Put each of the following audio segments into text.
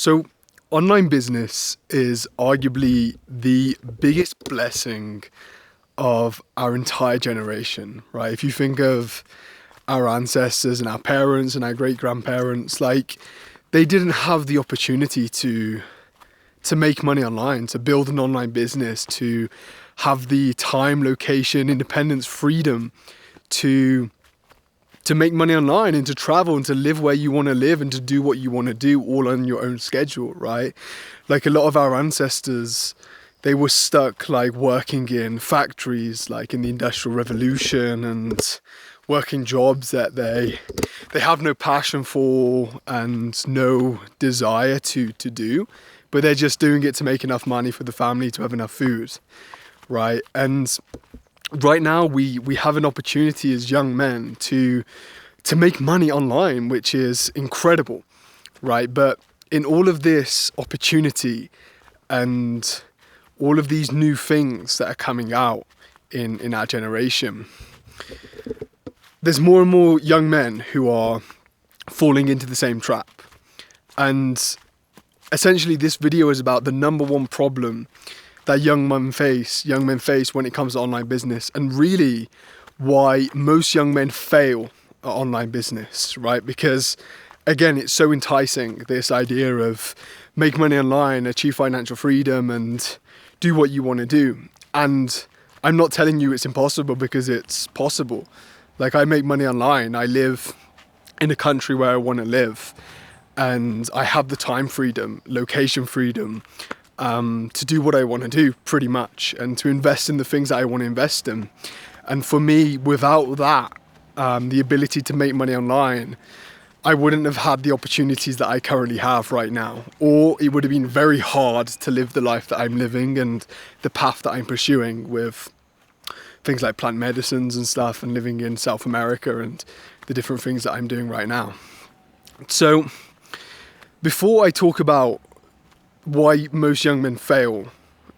So, online business is arguably the biggest blessing of our entire generation, right? If you think of our ancestors and our parents and our great grandparents, like they didn't have the opportunity to make money online, to build an online business, to have the time, location, independence, freedom to make money online and to travel and to live where you want to live and to do what you want to do all on your own schedule, right? Like a lot of our ancestors, they were stuck like working in factories like in the Industrial Revolution and working jobs that they have no passion for and no desire to do, but they're just doing it to make enough money for the family to have enough food, right? And right now we have an opportunity as young men to make money online, which is incredible, right? But in all of this opportunity and all of these new things that are coming out in our generation, there's more and more young men who are falling into the same trap. And essentially this video is about the number one problem that young men face when it comes to online business, and really why most young men fail at online business, right? Because again, it's so enticing, this idea of make money online, achieve financial freedom and do what you want to do. And I'm not telling you it's impossible, because it's possible. Like, I make money online, I live in a country where I want to live, and I have the time freedom, location freedom, to do what I want to do, pretty much, and to invest in the things that I want to invest in. And for me, without that, the ability to make money online, I wouldn't have had the opportunities that I currently have right now, or it would have been very hard to live the life that I'm living and the path that I'm pursuing with things like plant medicines and stuff, and living in South America and the different things that I'm doing right now. So before I talk about why most young men fail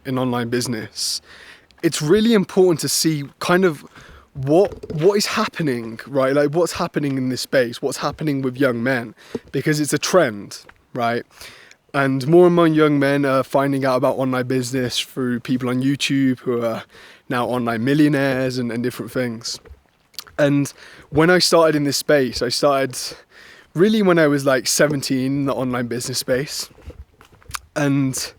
in online business, it's really important to see kind of what is happening, right? Like, what's happening in this space, what's happening with young men, because it's a trend, right? And more young men are finding out about online business through people on YouTube who are now online millionaires and different things. And when I started in this space, I started really when I was like 17 in the online business space. And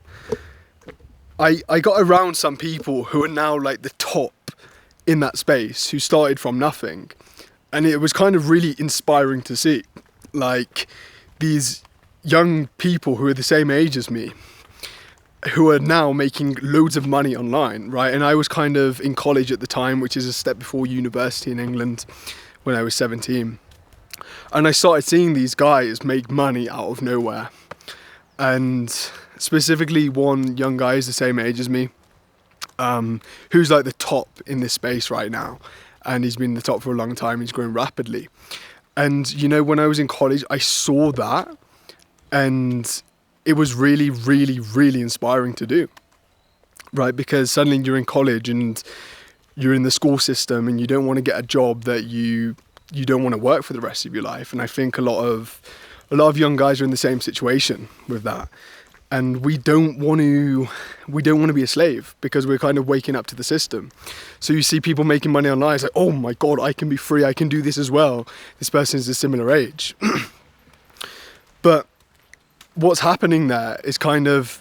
I got around some people who are now like the top in that space, who started from nothing. And it was kind of really inspiring to see, like, these young people who are the same age as me, who are now making loads of money online, right? And I was kind of in college at the time, which is a step before university in England, when I was 17. And I started seeing these guys make money out of nowhere. And specifically one young guy is the same age as me, who's like the top in this space right now. And he's been the top for a long time. He's growing rapidly. And, you know, when I was in college, I saw that, and it was really, really, really inspiring to do, right? Because suddenly you're in college and you're in the school system and you don't want to get a job that you don't want to work for the rest of your life. And I think a lot of young guys are in the same situation with that. And we don't want to be a slave, because we're kind of waking up to the system. So you see people making money online, it's like, oh my God, I can be free, I can do this as well. This person's a similar age. But what's happening there is kind of,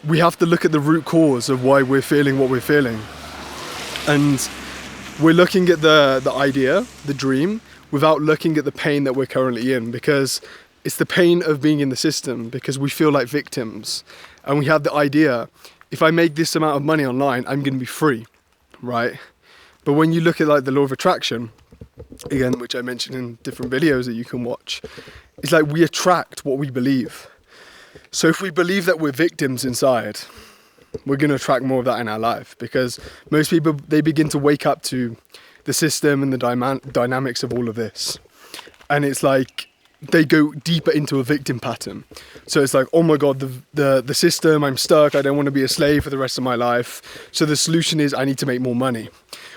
we have to look at the root cause of why we're feeling what we're feeling. And we're looking at the idea, the dream, without looking at the pain that we're currently in, because it's the pain of being in the system, because we feel like victims. And we have the idea, if I make this amount of money online, I'm going to be free, right? But when you look at like the law of attraction, again, which I mentioned in different videos that you can watch, it's like we attract what we believe. So if we believe that we're victims inside, we're going to attract more of that in our life, because most people, they begin to wake up to the system and the dynamics of all of this. And it's like they go deeper into a victim pattern. So it's like, oh my God, the system, I'm stuck, I don't want to be a slave for the rest of my life. So the solution is I need to make more money,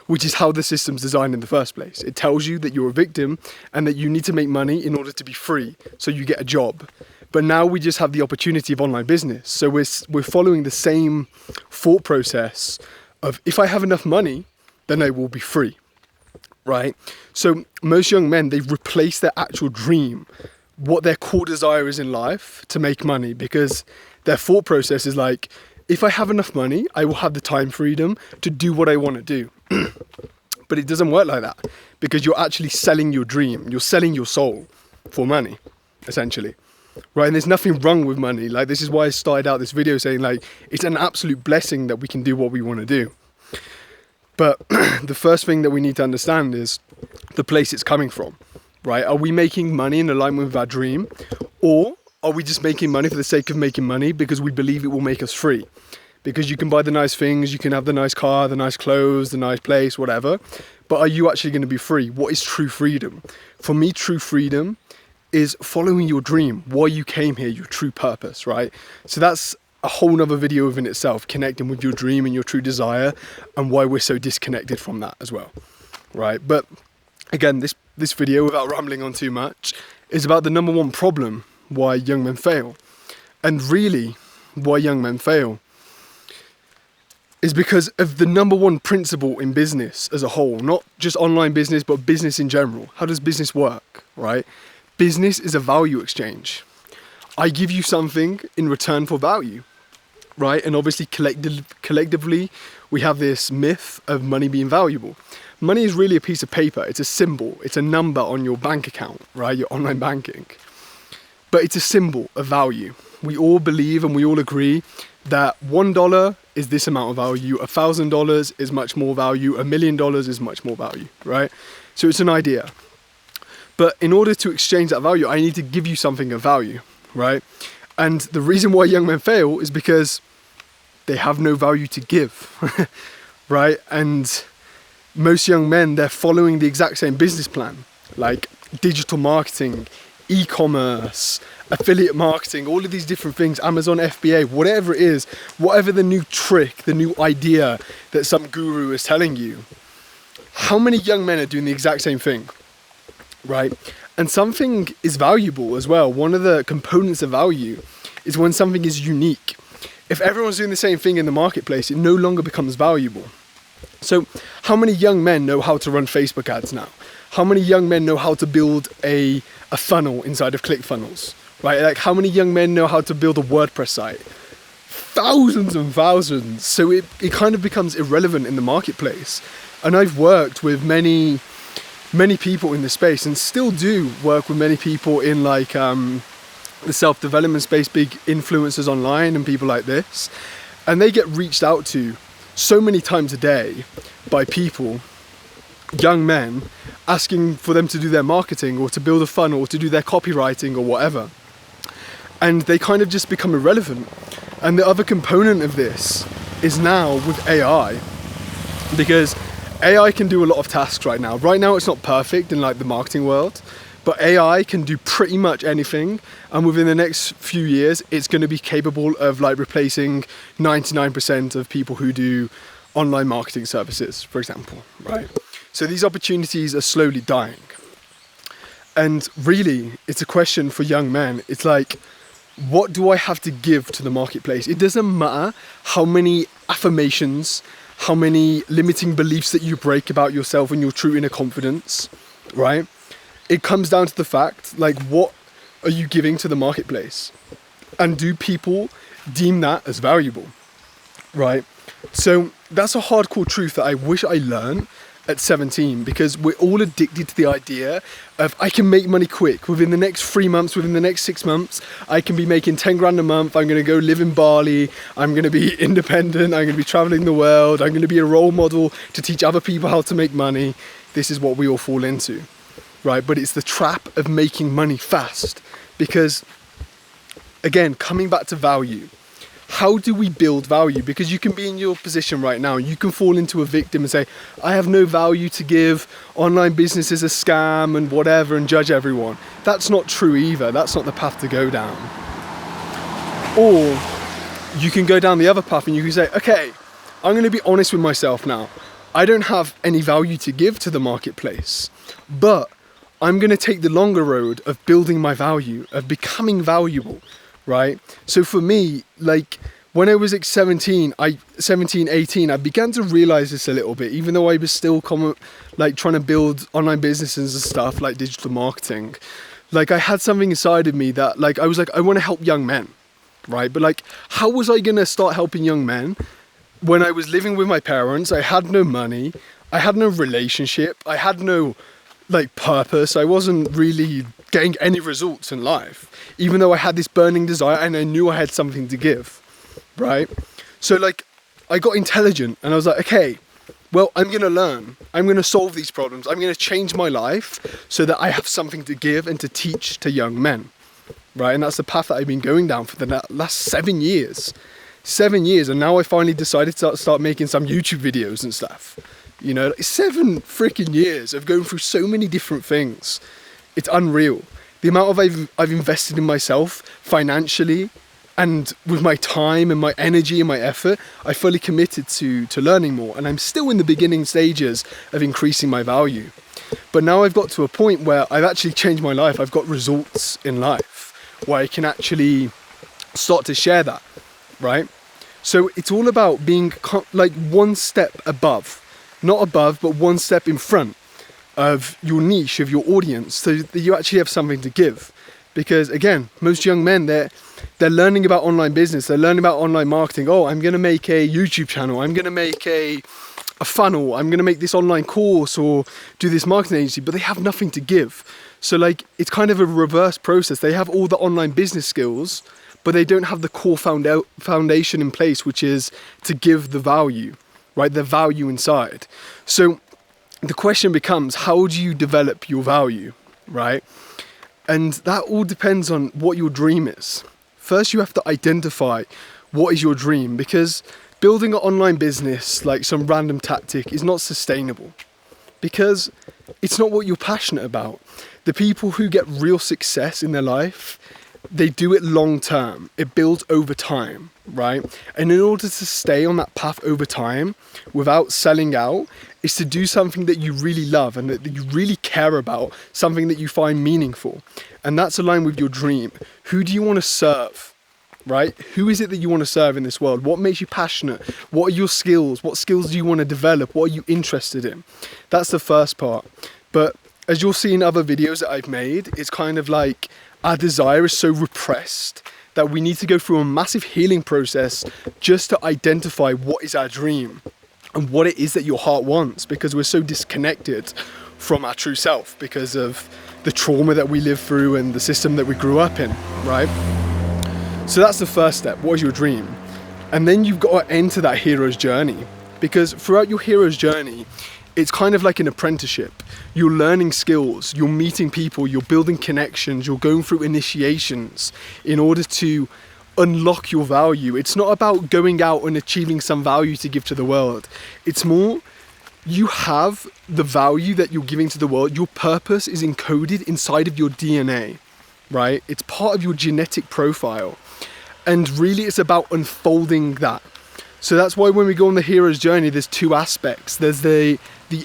which is how the system's designed in the first place. It tells you that you're a victim and that you need to make money in order to be free, so you get a job. But now we just have the opportunity of online business. So we're following the same thought process of, if I have enough money, then I will be free. Right? So most young men, they've replaced their actual dream, what their core desire is in life, to make money, because their thought process is like, if I have enough money, I will have the time freedom to do what I want to do. But it doesn't work like that, because you're actually selling your dream. You're selling your soul for money, essentially. Right? And there's nothing wrong with money. Like, this is why I started out this video saying, like, it's an absolute blessing that we can do what we want to do. But the first thing that we need to understand is the place it's coming from, right? Are we making money in alignment with our dream? Or are we just making money for the sake of making money because we believe it will make us free? Because you can buy the nice things, you can have the nice car, the nice clothes, the nice place, whatever. But are you actually going to be free? What is true freedom? For me, true freedom is following your dream, why you came here, your true purpose, right? So that's a whole nother video within itself, connecting with your dream and your true desire, and why we're so disconnected from that as well, right? But again, this video, without rambling on too much, is about the number one problem why young men fail. And really, why young men fail is because of the number one principle in business as a whole, not just online business, but business in general. How does business work, right? Business is a value exchange. I give you something in return for value, right? And obviously collectively, we have this myth of money being valuable. Money is really a piece of paper. It's a symbol. It's a number on your bank account, right? Your online banking. But it's a symbol of value. We all believe and we all agree that $1 is this amount of value, $1,000 is much more value, $1 million is much more value, right? So it's an idea. But in order to exchange that value, I need to give you something of value, right? And the reason why young men fail is because they have no value to give, right? And most young men, they're following the exact same business plan, like digital marketing, e-commerce, affiliate marketing, all of these different things, Amazon FBA, whatever it is, whatever the new trick, the new idea that some guru is telling you. How many young men are doing the exact same thing, right? And something is valuable as well. One of the components of value is when something is unique. If everyone's doing the same thing in the marketplace, it no longer becomes valuable. So how many young men know how to run Facebook ads now? How many young men know how to build a funnel inside of ClickFunnels, right? Like, how many young men know how to build a WordPress site? Thousands and thousands. So it kind of becomes irrelevant in the marketplace. And I've worked with many people in this space, and still do work with many people in like the self-development space, big influencers online and people like this. And they get reached out to so many times a day by people, young men, asking for them to do their marketing or to build a funnel or to do their copywriting or whatever. And they kind of just become irrelevant. And the other component of this is now with AI, because AI can do a lot of tasks right now. Right now it's not perfect in like the marketing world, but AI can do pretty much anything. And within the next few years, it's going to be capable of like replacing 99% of people who do online marketing services, for example, right? So these opportunities are slowly dying. And really, it's a question for young men. It's like, what do I have to give to the marketplace? It doesn't matter how many affirmations, how many limiting beliefs that you break about yourself and your true inner confidence, right? It comes down to the fact, like, what are you giving to the marketplace? And do people deem that as valuable, right? So that's a hardcore truth that I wish I learned at 17, because we're all addicted to the idea of, I can make money quick. Within the next 3 months, within the next 6 months, I can be making 10 grand a month. I'm going to go live in Bali. I'm going to be independent. I'm going to be traveling the world. I'm going to be a role model to teach other people how to make money. This is what we all fall into, right? But it's the trap of making money fast, because again, coming back to value, how do we build value? Because you can be in your position right now, you can fall into a victim and say, I have no value to give, online business is a scam and whatever, and judge everyone. That's not true either. That's not the path to go down. Or you can go down the other path and you can say, okay, I'm going to be honest with myself now. I don't have any value to give to the marketplace, but I'm going to take the longer road of building my value, of becoming valuable, right? So for me, like when I was like 18, I began to realize this a little bit, even though I was still like trying to build online businesses and stuff like digital marketing. Like I had something inside of me that like, I was like, I want to help young men, right? But like, how was I going to start helping young men when I was living with my parents? I had no money, I had no relationship, I had no like purpose. I wasn't really getting any results in life, even though I had this burning desire and I knew I had something to give, right? So like I got intelligent and I was like, okay, well, I'm going to learn, I'm going to solve these problems, I'm going to change my life so that I have something to give and to teach to young men, right? And that's the path that I've been going down for the last 7 years. 7 years, and now I finally decided to start making some YouTube videos and stuff. You know, 7 freaking years of going through so many different things. It's unreal. The amount of I've invested in myself financially and with my time and my energy and my effort, I fully committed to learning more. And I'm still in the beginning stages of increasing my value. But now I've got to a point where I've actually changed my life. I've got results in life where I can actually start to share that, right? So it's all about being like one step above, not above, but one step in front of your niche, of your audience, so that you actually have something to give. Because again, most young men, they're learning about online business, they're learning about online marketing. Oh, I'm going to make a YouTube channel, I'm going to make a funnel, I'm going to make this online course or do this marketing agency, but they have nothing to give. So like, it's kind of a reverse process. They have all the online business skills, but they don't have the core foundation in place, which is to give the value, right? The value inside. So the question becomes, how do you develop your value, right? And that all depends on what your dream is. First, you have to identify what is your dream, because building an online business like some random tactic is not sustainable, because it's not what you're passionate about. The people who get real success in their life, they do it long term. It builds over time, right? And in order to stay on that path over time without selling out, is to do something that you really love and that you really care about, something that you find meaningful. And that's aligned with your dream. Who do you want to serve, right? Who is it that you want to serve in this world? What makes you passionate? What are your skills? What skills do you want to develop? What are you interested in? That's the first part. But as you'll see in other videos that I've made, it's kind of like our desire is so repressed that we need to go through a massive healing process just to identify what is our dream and what it is that your heart wants, because we're so disconnected from our true self because of the trauma that we live through and the system that we grew up in, right? So that's the first step. What is your dream? And then you've got to enter that hero's journey, because throughout your hero's journey, it's kind of like an apprenticeship. You're learning skills, you're meeting people, you're building connections, you're going through initiations in order to unlock your value. It's not about going out and achieving some value to give to the world. It's more, you have the value that you're giving to the world. Your purpose is encoded inside of your DNA, right? It's part of your genetic profile. And really it's about unfolding that. So that's why when we go on the hero's journey, there's 2 aspects. There's the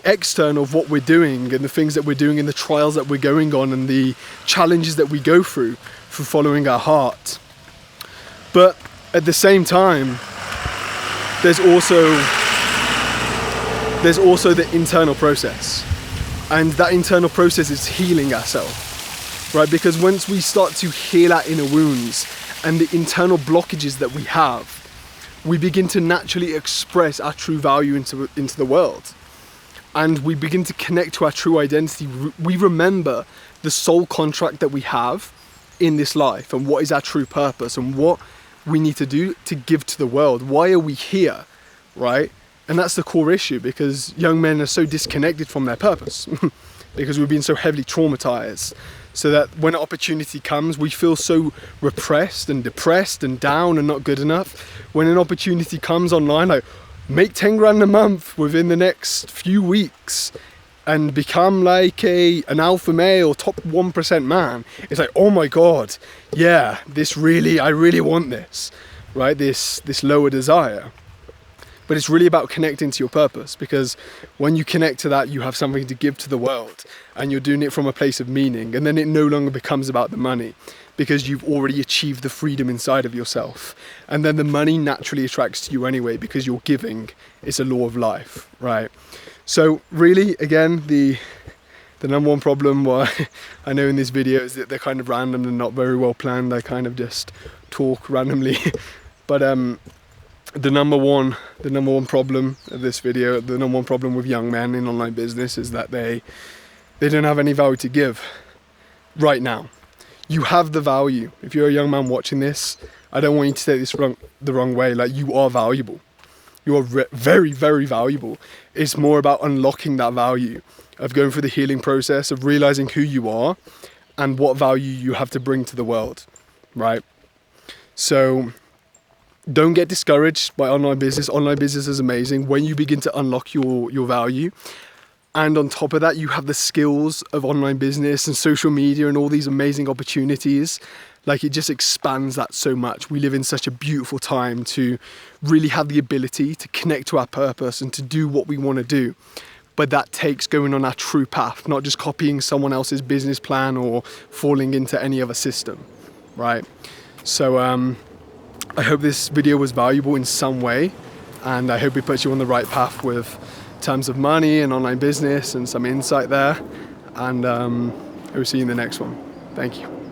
external of what we're doing and the things that we're doing and the trials that we're going on and the challenges that we go through for following our heart. But at the same time, there's also the internal process. And that internal process is healing ourselves, right? Because once we start to heal our inner wounds and the internal blockages that we have, we begin to naturally express our true value into the world. And we begin to connect to our true identity. We remember the soul contract that we have in this life and what is our true purpose and what we need to do to give to the world. Why are we here, right? And that's the core issue, because young men are so disconnected from their purpose because we've been so heavily traumatized. so that when an opportunity comes, we feel so repressed and depressed and down and not good enough. When an opportunity comes online, like make 10 grand a month within the next few weeks and become like an alpha male, top 1% man, it's like, oh my God, yeah, I really want this, right? This lower desire. But it's really about connecting to your purpose, because when you connect to that, you have something to give to the world and you're doing it from a place of meaning. And then it no longer becomes about the money, because you've already achieved the freedom inside of yourself. And then the money naturally attracts to you anyway, because you're giving. It's a law of life, right? So really, again, the number one problem I know in these videos that they're kind of random and not very well planned. I kind of just talk randomly. But the number one problem of this video, the number one problem with young men in online business is that they don't have any value to give right now. You have the value. If you're a young man watching this, I don't want you to take this the wrong way. Like, you are valuable. You are very, very valuable. It's more about unlocking that value, of going through the healing process, of realizing who you are and what value you have to bring to the world, right? So don't get discouraged by online business. Online business is amazing when you begin to unlock your value. And on top of that, you have the skills of online business and social media and all these amazing opportunities. Like, it just expands that so much. We live in such a beautiful time to really have the ability to connect to our purpose and to do what we want to do. But that takes going on our true path, not just copying someone else's business plan or falling into any other system, right? So I hope this video was valuable in some way, and I hope it puts you on the right path with terms of money and online business and some insight there. And I will see you in the next one. Thank you.